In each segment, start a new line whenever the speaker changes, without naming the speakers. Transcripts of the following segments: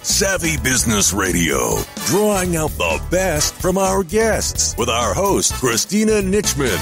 Savvy Business Radio, drawing out the best from our guests with our host, Christina Nichman.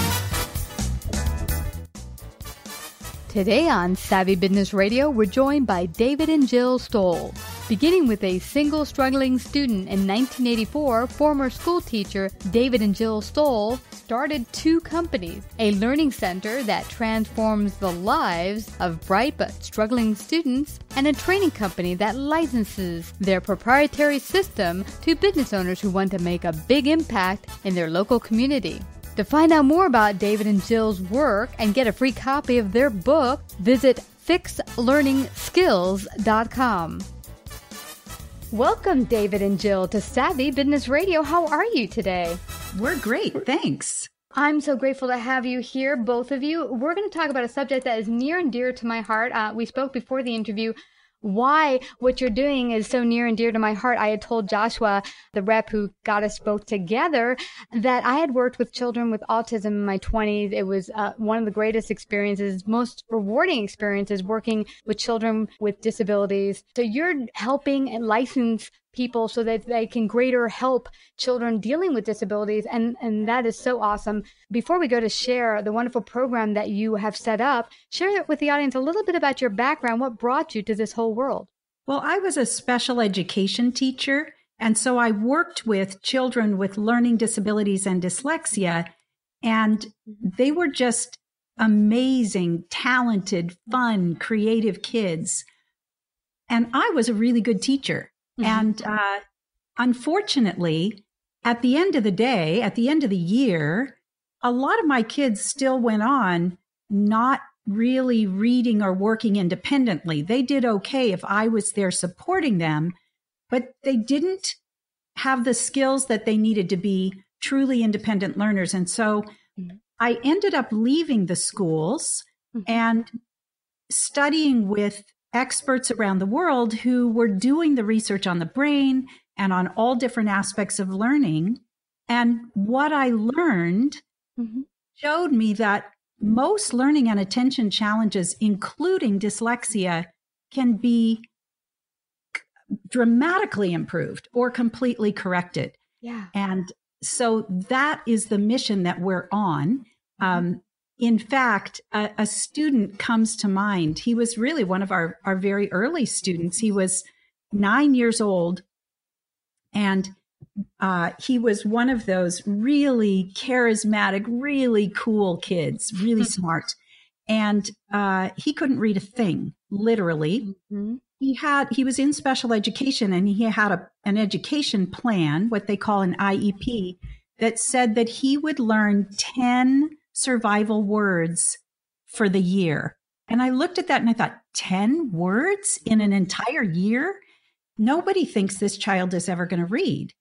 Today on Savvy Business Radio, we're joined by David and Jill Stowell. Beginning with a single struggling student in 1984, former school teacher David and Jill Stowell started two companies, a learning center that transforms the lives of bright but struggling students, and a training company that licenses their proprietary system to business owners who want to make a big impact in their local community. To find out more about David and Jill's work and get a free copy of their book, visit fixlearningskills.com. Welcome, David and Jill, to Savvy Business Radio. How are you today?
We're great, thanks.
I'm so grateful to have you here, both of you. We're going to talk about a subject that is near and dear to my heart. We spoke before the interview why what you're doing is so near and dear to my heart. I had told Joshua, the rep who got us both together, that I had worked with children with autism in my 20s. It was one of the greatest experiences, most rewarding experiences, working with children with disabilities. So you're helping and license people so that they can greater help children dealing with disabilities. And that is so awesome. Before we go to share the wonderful program that you have set up, share with the audience a little bit about your background. What brought you to this whole world?
Well, I was a special education teacher, and so I worked with children with learning disabilities and dyslexia, and they were just amazing, talented, fun, creative kids. And I was a really good teacher. And unfortunately, at the end of the day, at the end of the year, a lot of my kids still went on not really reading or working independently. They did okay if I was there supporting them, but they didn't have the skills that they needed to be truly independent learners. And so I ended up leaving the schools and studying with experts around the world who were doing the research on the brain and on all different aspects of learning. And what I learned showed me that most learning and attention challenges, including dyslexia, can be dramatically improved or completely corrected.
Yeah.
And so that is the mission that we're on. In fact, a student comes to mind. He was really one of our very early students. He was 9 years old, and he was one of those really charismatic, really cool kids, really smart. And he couldn't read a thing, literally. He was in special education, and he had an education plan, what they call an IEP, that said that he would learn 10 survival words for the year. And I looked at that and I thought, 10 words in an entire year? Nobody thinks this child is ever going to read.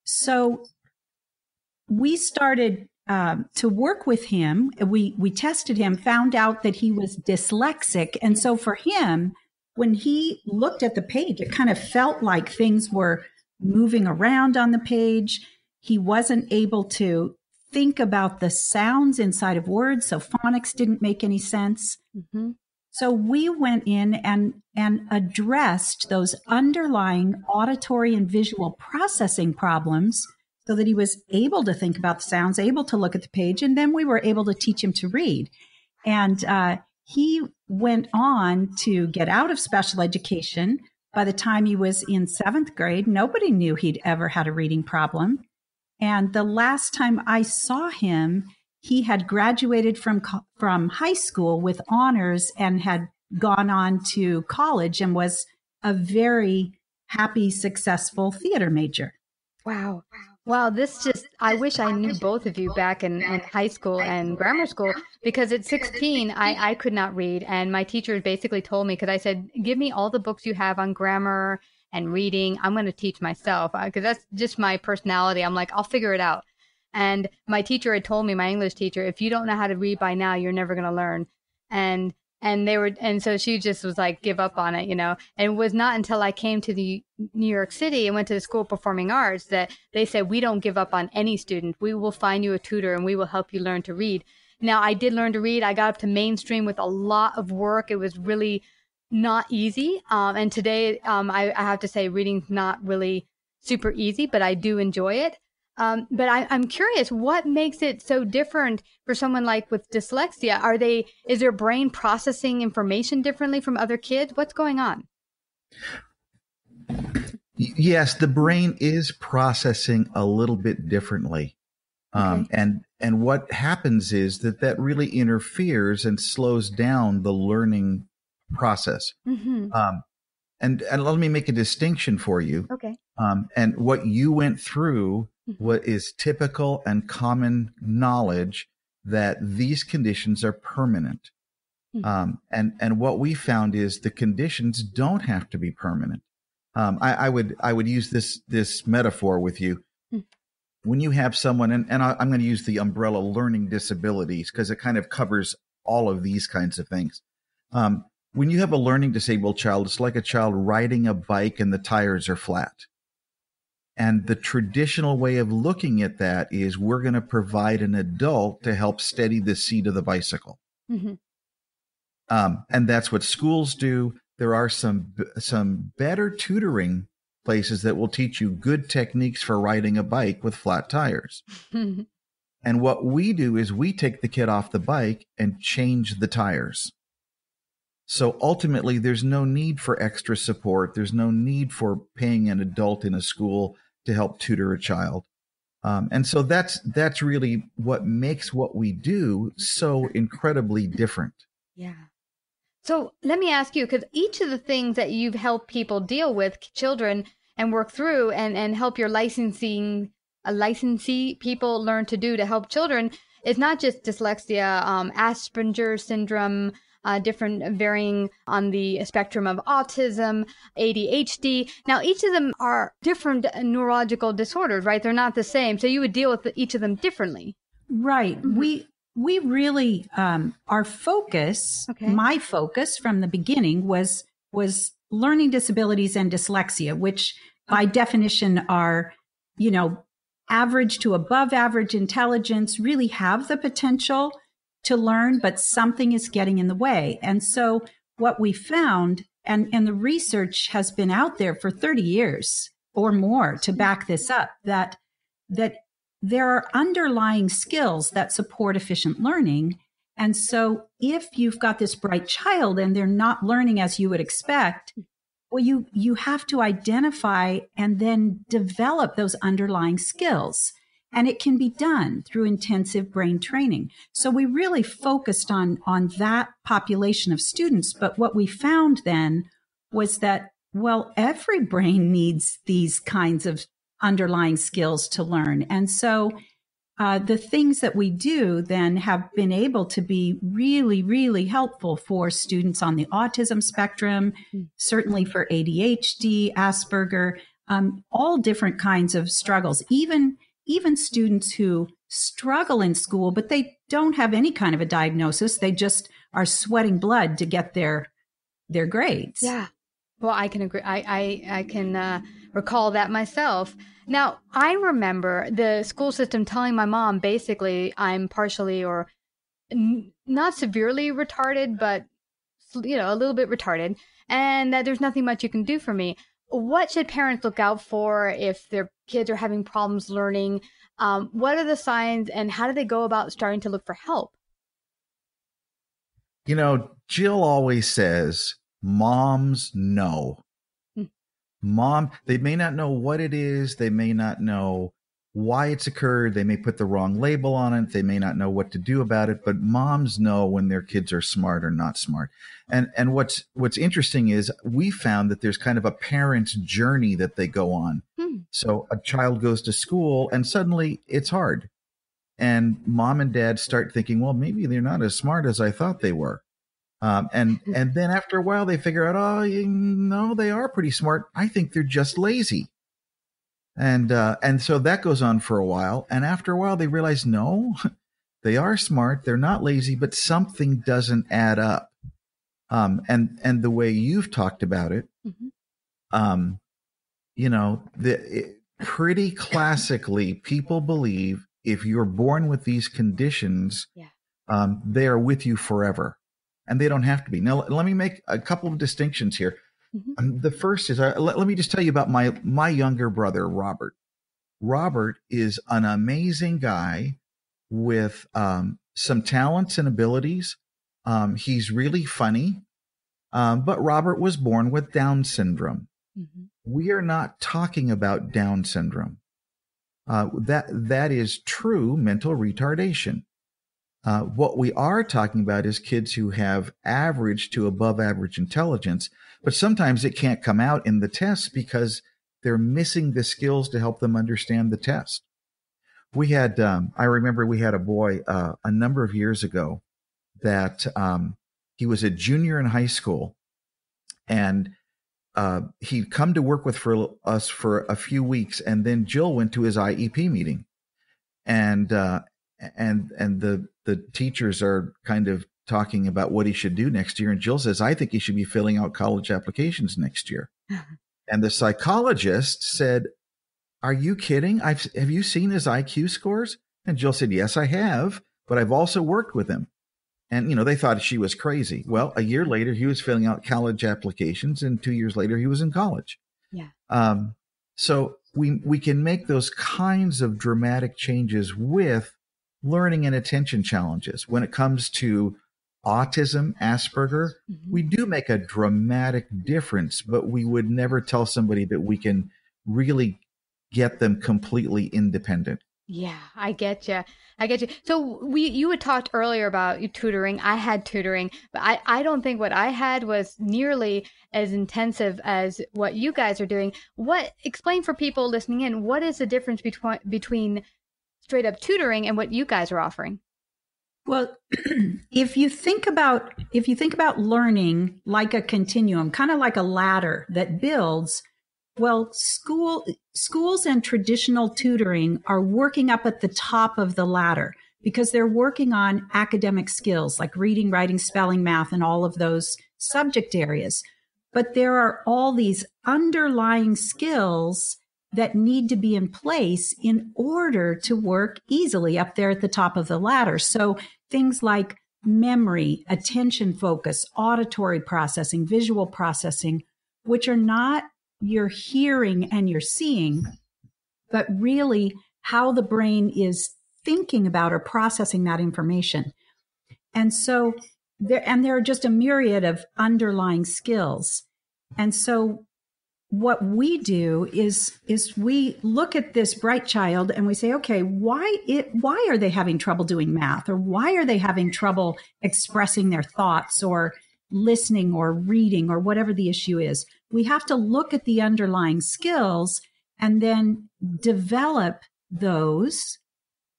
So we started to work with him. We tested him, found out that he was dyslexic. And so for him, when he looked at the page, it kind of felt like things were moving around on the page. He wasn't able to think about the sounds inside of words, so phonics didn't make any sense. So we went in and addressed those underlying auditory and visual processing problems so that he was able to think about the sounds, able to look at the page, and then we were able to teach him to read. And he went on to get out of special education. By the time he was in 7th grade, nobody knew he'd ever had a reading problem. And the last time I saw him, he had graduated from high school with honors and had gone on to college and was a very happy, successful theater major.
Wow. Wow, I wish I knew both of you back in high school and grammar school, because at 16, I could not read. And my teacher basically told me, because I said, give me all the books you have on grammar and reading. I'm going to teach myself, because that's just my personality. I'm like, I'll figure it out. And my teacher had told me, my English teacher, if you don't know how to read by now, you're never going to learn. And so she just was like, give up on it, And it was not until I came to the New York City and went to the School of Performing Arts that they said, we don't give up on any student. We will find you a tutor and we will help you learn to read. Now, I did learn to read. I got up to mainstream with a lot of work. It was really not easy. And today, I have to say reading's not really super easy, but I do enjoy it. But I'm curious, what makes it so different for someone like with dyslexia? Is their brain processing information differently from other kids? What's going on?
Yes, the brain is processing a little bit differently.
Okay.
And what happens is that really interferes and slows down the learning process.
Mm-hmm.
And let me make a distinction for you.
Okay.
And what you went through, what is typical and common knowledge that these conditions are permanent. And what we found is the conditions don't have to be permanent. I would use this metaphor with you. When you have someone, and I'm going to use the umbrella learning disabilities because it kind of covers all of these kinds of things. When you have a learning disabled child, it's like a child riding a bike and the tires are flat. And the traditional way of looking at that is we're going to provide an adult to help steady the seat of the bicycle. Mm-hmm. And that's what schools do. There are some better tutoring places that will teach you good techniques for riding a bike with flat tires. And what we do is we take the kid off the bike and change the tires. So ultimately, there's no need for extra support. There's no need for paying an adult in a school to help tutor a child. And so that's really what makes what we do so incredibly different.
Yeah. So let me ask you, because each of the things that you've helped people deal with, children, and work through and help your licensee people learn to do to help children, is not just dyslexia, Asperger's syndrome, different varying on the spectrum of autism, ADHD. Now, each of them are different neurological disorders, right? They're not the same. So you would deal with each of them differently.
Right. Mm-hmm. We really, our focus, my focus from the beginning was learning disabilities and dyslexia, which by definition are, average to above average intelligence, really have the potential to learn, but something is getting in the way. And so what we found, and the research has been out there for 30 years or more to back this up, that there are underlying skills that support efficient learning. And so if you've got this bright child and they're not learning as you would expect, well, you have to identify and then develop those underlying skills. And it can be done through intensive brain training. So we really focused on that population of students. But what we found then was that, well, every brain needs these kinds of underlying skills to learn. And so the things that we do then have been able to be really, really helpful for students on the autism spectrum, certainly for ADHD, Asperger, all different kinds of struggles, even students who struggle in school, but they don't have any kind of a diagnosis. They just are sweating blood to get their grades.
Yeah. Well, I can agree. I can recall that myself. Now, I remember the school system telling my mom, basically, I'm partially or not severely retarded, but, a little bit retarded, and that there's nothing much you can do for me. What should parents look out for if their kids are having problems learning? What are the signs, and how do they go about starting to look for help?
Jill always says, moms know. Mom, they may not know what it is. They may not know why it's occurred. They may put the wrong label on it. They may not know what to do about it, but moms know when their kids are smart or not smart. And what's interesting is we found that there's kind of a parent's journey that they go on. So a child goes to school and suddenly it's hard. And mom and dad start thinking, well, maybe they're not as smart as I thought they were. And then after a while they figure out, they are pretty smart. I think they're just lazy. And so that goes on for a while. And after a while they realize, no, they are smart. They're not lazy, but something doesn't add up. And the way you've talked about it, pretty classically, people believe if you're born with these conditions, they are with you forever. and they don't have to be. Now, let me make a couple of distinctions here. The first is, let me just tell you about my younger brother, Robert. Robert is an amazing guy with some talents and abilities. He's really funny, but Robert was born with Down syndrome. We are not talking about Down syndrome. That is true mental retardation. What we are talking about is kids who have average to above average intelligence, but sometimes it can't come out in the test because they're missing the skills to help them understand the test. We had, I remember we had a boy a number of years ago that he was a junior in high school, and he'd come to work with us for a few weeks, and then Jill went to his IEP meeting, and the teachers are kind of talking about what he should do next year, and Jill says, "I think he should be filling out college applications next year." And the psychologist said, "Are you kidding? Have you seen his IQ scores?" And Jill said, "Yes, I have, but I've also worked with him." And, they thought she was crazy. Well, a year later, he was filling out college applications, and 2 years later, he was in college.
Yeah.
So we can make those kinds of dramatic changes with learning and attention challenges. When it comes to autism, Asperger, we do make a dramatic difference, but we would never tell somebody that we can really get them completely independent.
Yeah, I get you. So you had talked earlier about tutoring. I had tutoring, but I don't think what I had was nearly as intensive as what you guys are doing. Explain for people listening in, what is the difference between straight up tutoring and what you guys are offering?
Well, if you think about learning like a continuum, kind of like a ladder that builds, well, schools and traditional tutoring are working up at the top of the ladder because they're working on academic skills like reading, writing, spelling, math, and all of those subject areas. But there are all these underlying skills that need to be in place in order to work easily up there at the top of the ladder. So things like memory, attention focus, auditory processing, visual processing, which are not your hearing and your seeing, but really how the brain is thinking about or processing that information. And so there are just a myriad of underlying skills. And so what we do is we look at this bright child and we say, okay, why are they having trouble doing math? Or why are they having trouble expressing their thoughts or listening or reading or whatever the issue is? We have to look at the underlying skills and then develop those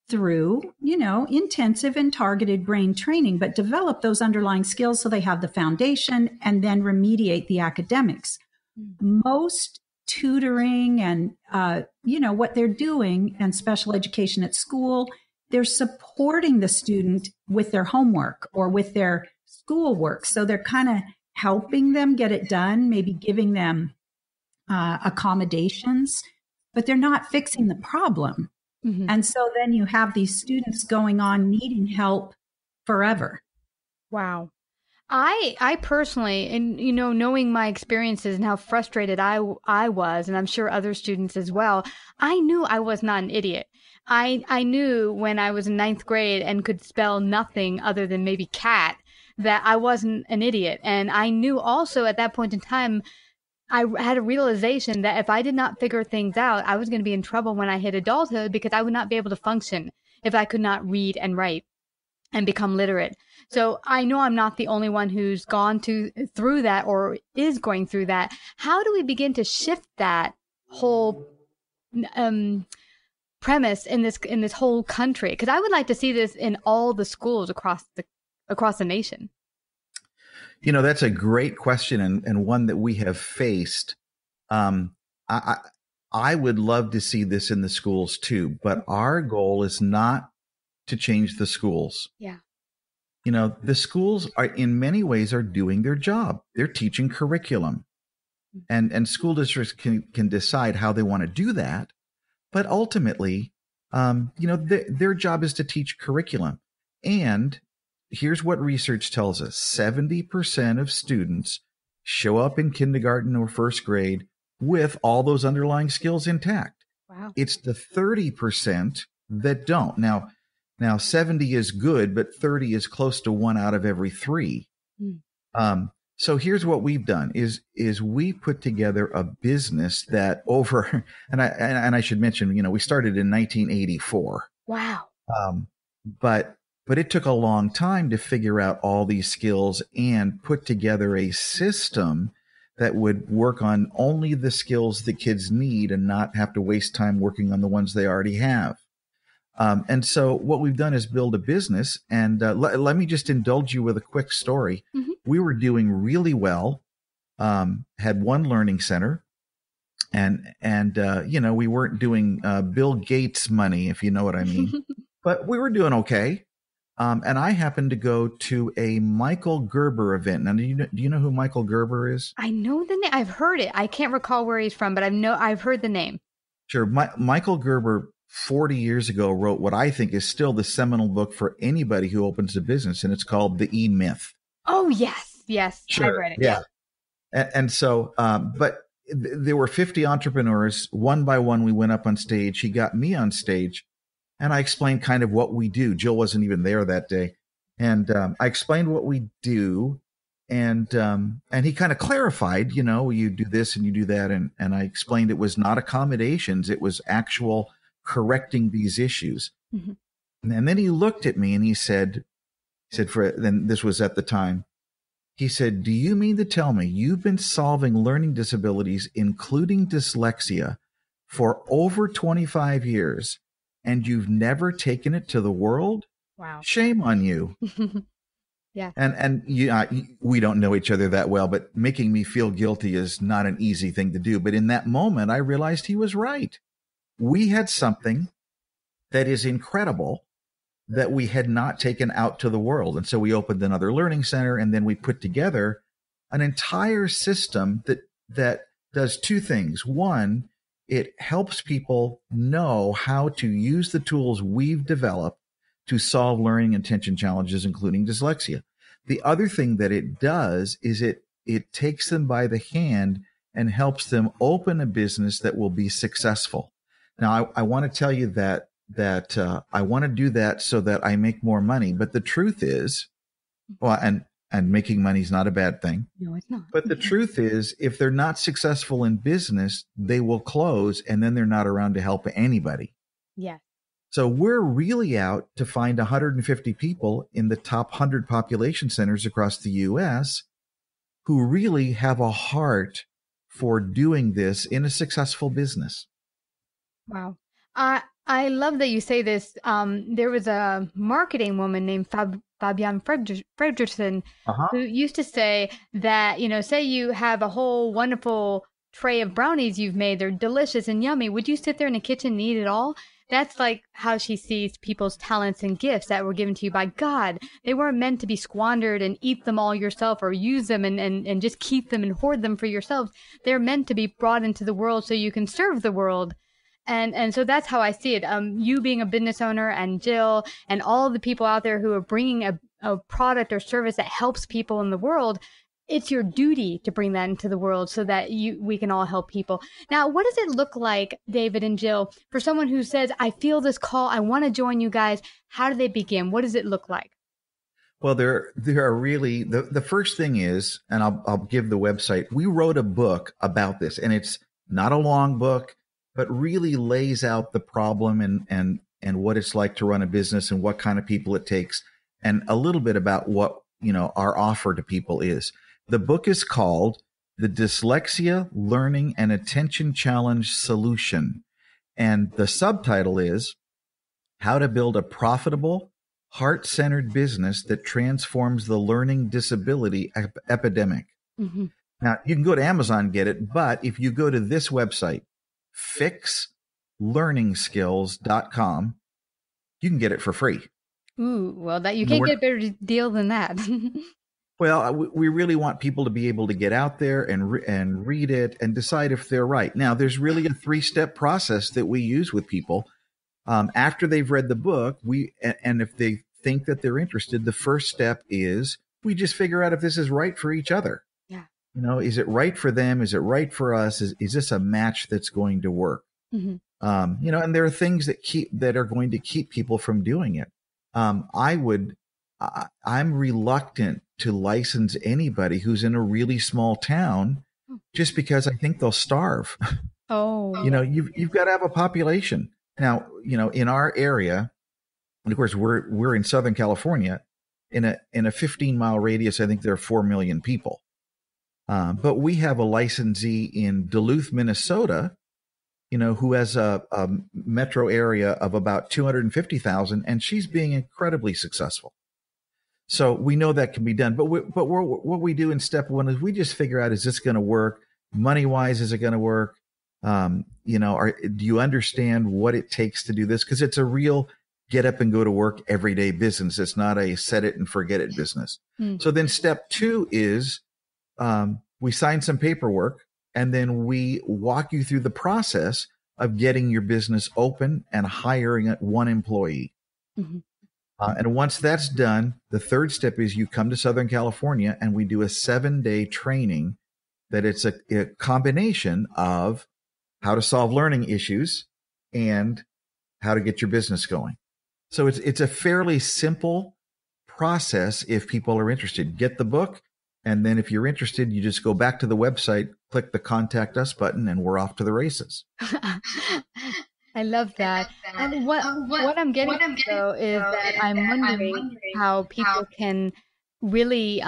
through, intensive and targeted brain training, but develop those underlying skills so they have the foundation and then remediate the academics. Most tutoring and, what they're doing and special education at school, they're supporting the student with their homework or with their schoolwork. So they're kind of helping them get it done, maybe giving them accommodations, but they're not fixing the problem. And so then you have these students going on needing help forever.
Wow. I personally, and knowing my experiences and how frustrated I was, and I'm sure other students as well, I knew I was not an idiot. I knew when I was in 9th grade and could spell nothing other than maybe cat, that I wasn't an idiot. And I knew also at that point in time, I had a realization that if I did not figure things out, I was going to be in trouble when I hit adulthood because I would not be able to function if I could not read and write and become literate. So I know I'm not the only one who's gone through that or is going through that. How do we begin to shift that whole premise in this whole country? Because I would like to see this in all the schools across the nation.
That's a great question and one that we have faced. I would love to see this in the schools too, but our goal is not to change the schools.
Yeah.
The schools are in many ways are doing their job. They're teaching curriculum, and school districts can decide how they want to do that. But ultimately, their job is to teach curriculum, and here's what research tells us. 70% of students show up in kindergarten or first grade with all those underlying skills intact.
Wow.
It's the 30% that don't. Now 70 is good, but 30 is close to 1 out of every 3. So here's what we've done is we put together a business that over, and I should mention, we started in 1984.
Wow.
But it took a long time to figure out all these skills and put together a system that would work on only the skills the kids need and not have to waste time working on the ones they already have. And so what we've done is build a business. And let me just indulge you with a quick story.
Mm-hmm.
We were doing really well, had one learning center, and we weren't doing Bill Gates money, if you know what I mean, but we were doing okay. And I happened to go to a Michael Gerber event. Now, do you know who Michael Gerber is?
I know the name. I've heard it. I can't recall where he's from, but I've heard the name.
Sure. Michael Gerber 40 years ago wrote what I think is still the seminal book for anybody who opens a business, and it's called The E-Myth.
Oh, yes.
Sure.
I've read it.
Yeah. And so, but there were 50 entrepreneurs. One by one, we went up on stage. He got me on stage, and I explained kind of what we do. Jill wasn't even there that day. And I explained what we do. And he kind of clarified, you do this and you do that. And I explained it was not accommodations. It was actual correcting these issues.
Mm-hmm.
And then he looked at me and he said, then this was at the time, he said, "Do you mean to tell me you've been solving learning disabilities, including dyslexia, for over 25 years and you've never taken it to the world?
Wow.
Shame on you."
Yeah.
And we don't know each other that well, but making me feel guilty is not an easy thing to do. But in that moment, I realized he was right. We had something that is incredible that we had not taken out to the world. And so we opened another learning center, and then we put together an entire system that does two things. One, it helps people know how to use the tools we've developed to solve learning and attention challenges, including dyslexia. The other thing that it does is it takes them by the hand and helps them open a business that will be successful. Now, I want to tell you that I want to do that so that I make more money. But the truth is, well, and making money is not a bad thing.
No, it's not.
But the truth is, if they're not successful in business, they will close, and then they're not around to help anybody.
Yeah.
So we're really out to find 150 people in the top 100 population centers across the U.S. who really have a heart for doing this in a successful business.
Wow. I love that you say this. There was a marketing woman named Fabienne Fredrickson who used to say that, say you have a whole wonderful tray of brownies you've made. They're delicious and yummy. Would you sit there in the kitchen and eat it all? That's like how she sees people's talents and gifts that were given to you by God. They weren't meant to be squandered and eat them all yourself or use them and just keep them and hoard them for yourselves. They're meant to be brought into the world so you can serve the world. And so that's how I see it. You being a business owner and Jill and all the people out there who are bringing a product or service that helps people in the world, it's your duty to bring that into the world so that we can all help people. Now, what does it look like, David and Jill, for someone who says, I feel this call, I want to join you guys? How do they begin? What does it look like?
Well, there are really, the first thing is, and I'll give the website, we wrote a book about this, and it's not a long book, but really lays out the problem and what it's like to run a business and what kind of people it takes, and a little bit about what, our offer to people is. The book is called The Dyslexia Learning and Attention Challenge Solution. And the subtitle is How to Build a Profitable, Heart-Centered Business That Transforms the Learning Disability Epidemic. Mm-hmm. Now, you can go to Amazon and get it, but if you go to this website, fixlearningskills.com, you can get it for free.
Ooh, well, that you can't get a better deal than that.
Well, we really want people to be able to get out there and read it and decide if they're right. Now, there's really a 3-step process that we use with people. After they've read the book, and if they think that they're interested, the first step is we just figure out if this is right for each other.
Yeah.
Is it right for them? Is it right for us? Is this a match that's going to work?
Mm-hmm.
And there are things that are going to keep people from doing it. I'm reluctant to license anybody who's in a really small town just because I think they'll starve.
Oh,
You've got to have a population. Now, in our area, and of course we're in Southern California, in a 15-mile radius, I think there are 4 million people. But we have a licensee in Duluth, Minnesota, who has a metro area of about 250,000, and she's being incredibly successful. So we know that can be done. But what we do in step one is we just figure out, is this going to work? Money-wise, is it going to work? Do you understand what it takes to do this? Because it's a real get up and go to work everyday business. It's not a set it and forget it business. So then step two is we sign some paperwork, and then we walk you through the process of getting your business open and hiring one employee. Mm-hmm. And once that's done, the third step is you come to Southern California and we do a 7-day training that it's a combination of how to solve learning issues and how to get your business going. So it's a fairly simple process if people are interested. Get the book, and then if you're interested, you just go back to the website, click the Contact Us button, and we're off to the races.
I love that. And what I'm getting though is that I'm wondering how people can really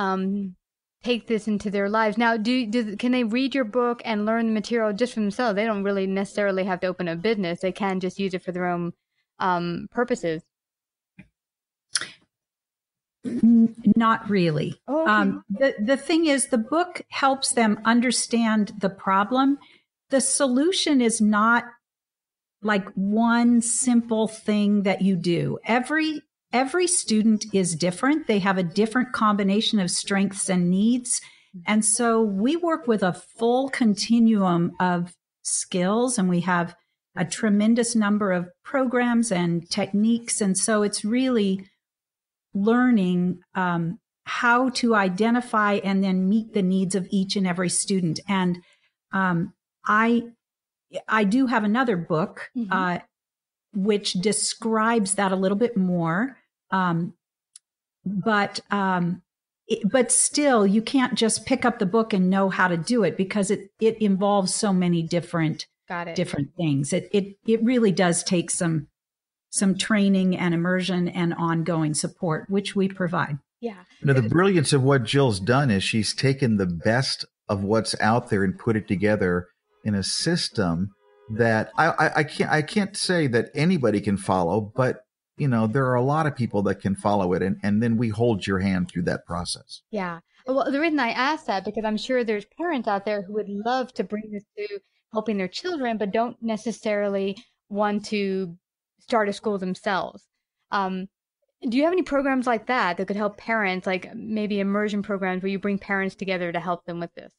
take this into their lives. Now, can they read your book and learn the material just for themselves? They don't really necessarily have to open a business. They can just use it for their own purposes.
Not really.
Oh, okay.
The thing is, the book helps them understand the problem. The solution is not like one simple thing that you do. Every student is different. They have a different combination of strengths and needs. And so we work with a full continuum of skills, and we have a tremendous number of programs and techniques. And so it's really learning how to identify and then meet the needs of each and every student. And I do have another book, mm-hmm. Which describes that a little bit more. But still, you can't just pick up the book and know how to do it, because it involves so many different things. It really does take some training and immersion and ongoing support, which we provide.
Yeah.
The brilliance of what Jill's done is she's taken the best of what's out there and put it together in a system that I can't say that anybody can follow, but there are a lot of people that can follow it, and then we hold your hand through that process.
Yeah. Well, the reason I asked that, because I'm sure there's parents out there who would love to bring this to helping their children, but don't necessarily want to start a school themselves. Do you have any programs like that could help parents, like maybe immersion programs where you bring parents together to help them with this?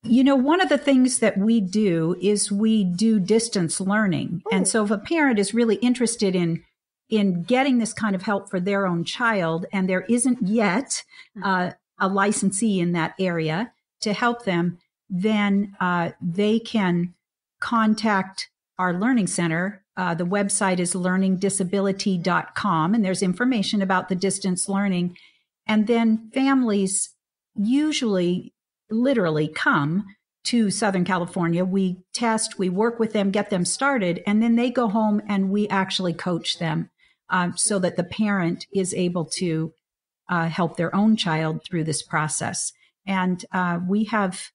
One of the things that we do is we do distance learning. Ooh. And so if a parent is really interested in getting this kind of help for their own child, and there isn't yet a licensee in that area to help them, then they can contact our learning center. The website is learningdisability.com, and there's information about the distance learning. And then families usually literally come to Southern California. We test, we work with them, get them started, and then they go home and we actually coach them so that the parent is able to help their own child through this process. And we have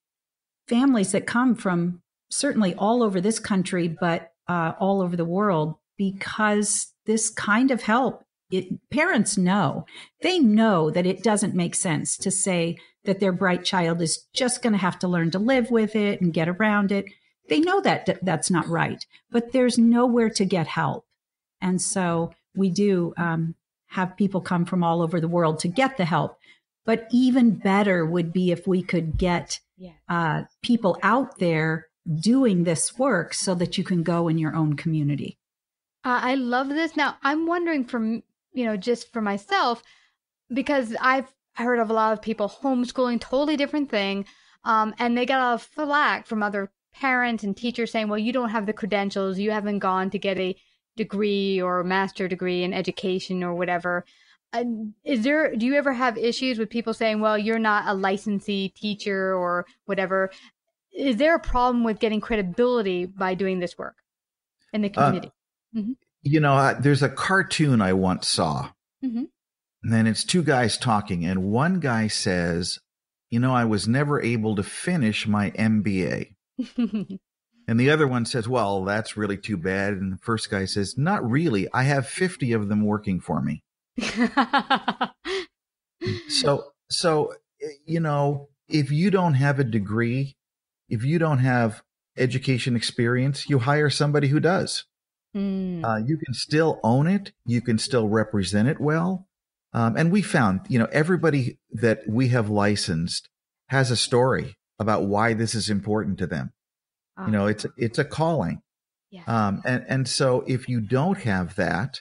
families that come from certainly all over this country, but all over the world, because this kind of help, parents know. They know that it doesn't make sense to say that their bright child is just going to have to learn to live with it and get around it. They know that that's not right, but there's nowhere to get help. And so we do have people come from all over the world to get the help. But even better would be if we could get people out there doing this work so that you can go in your own community.
I love this. Now, I'm wondering, from just for myself, because I've heard of a lot of people homeschooling, totally different thing. And they got a lot of flack from other parents and teachers saying, well, you don't have the credentials. You haven't gone to get a degree or a master degree in education or whatever. Do you ever have issues with people saying, well, you're not a licensee teacher or whatever? Is there a problem with getting credibility by doing this work in the community?
There's a cartoon I once saw, and then it's two guys talking, and one guy says, I was never able to finish my MBA. And the other one says, well, that's really too bad. And the first guy says, not really. I have 50 of them working for me. So, if you don't have a degree, if you don't have education experience, you hire somebody who does. You can still own it. You can still represent it well. And we found, everybody that we have licensed has a story about why this is important to them. It's a calling. Yeah. And so if you don't have that,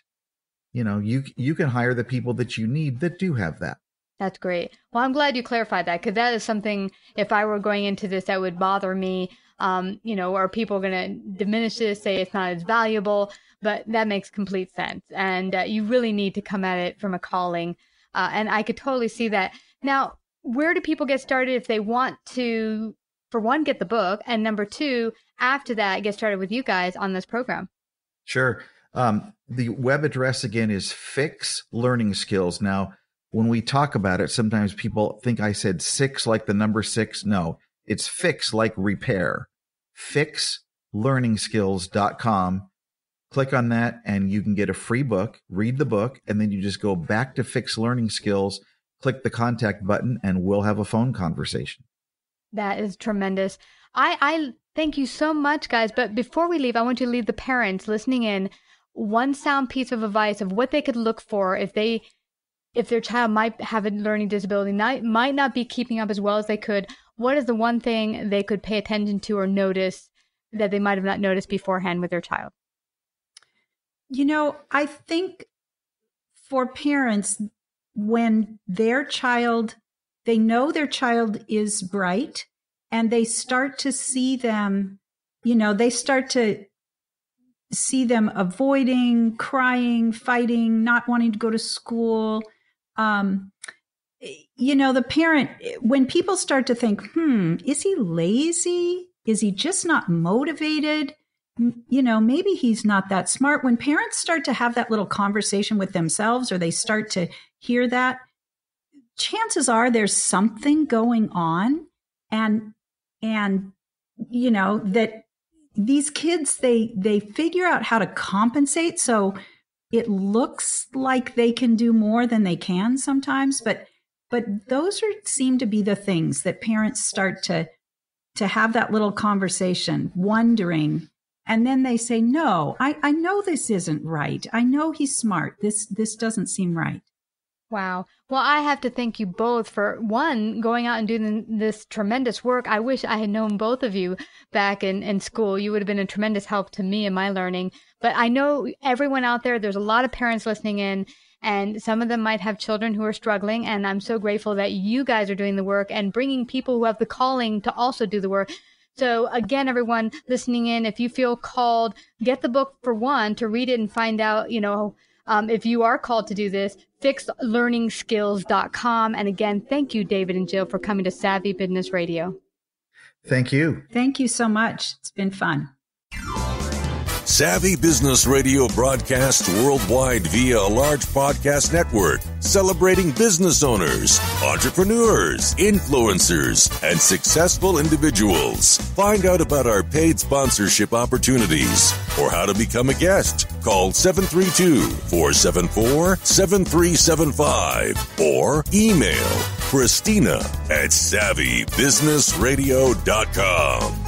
you can hire the people that you need that do have that.
That's great. Well, I'm glad you clarified that, because that is something, if I were going into this, that would bother me. Are people going to diminish this, say it's not as valuable? But that makes complete sense. And you really need to come at it from a calling. And I could totally see that. Now, where do people get started if they want to, for one, get the book, and number two, after that, get started with you guys on this program? Sure.
The web address again is Fix Learning Skills. Now, when we talk about it, sometimes people think I said 6 like the number 6. No, it's fix like repair. FixLearningskills.com. Click on that and you can get a free book, read the book, and then you just go back to Fix Learning Skills, click the contact button, and we'll have a phone conversation.
That is tremendous. I thank you so much, guys. But before we leave, I want you to leave the parents listening in one sound piece of advice of what they could look for if their child might have a learning disability, might not be keeping up as well as they could. What is the one thing they could pay attention to or notice that they might have not noticed beforehand with their child?
I think for parents, when they know their child is bright and they start to see them, avoiding, crying, fighting, not wanting to go to school. The parent, when people start to think, is he lazy? Is he just not motivated? Maybe he's not that smart. When parents start to have that little conversation with themselves, or they start to hear that, chances are there's something going on. And that these kids, they figure out how to compensate. So it looks like they can do more than they can sometimes, but those seem to be the things that parents start to have that little conversation, wondering, and then they say, no, I know this isn't right. I know he's smart. This doesn't seem right.
Wow. Well, I have to thank you both for, one, going out and doing this tremendous work. I wish I had known both of you back in school. You would have been a tremendous help to me in my learning. But I know everyone out there's a lot of parents listening in, and some of them might have children who are struggling. And I'm so grateful that you guys are doing the work and bringing people who have the calling to also do the work. So again, everyone listening in, if you feel called, get the book for one to read it and find out, if you are called to do this, fixlearningskills.com. And again, thank you, David and Jill, for coming to Savvy Business Radio.
Thank you.
Thank you so much. It's been fun.
Savvy Business Radio broadcasts worldwide via a large podcast network, celebrating business owners, entrepreneurs, influencers, and successful individuals. Find out about our paid sponsorship opportunities or how to become a guest. Call 732-474-7375 or email Christina@savvybusinessradio.com.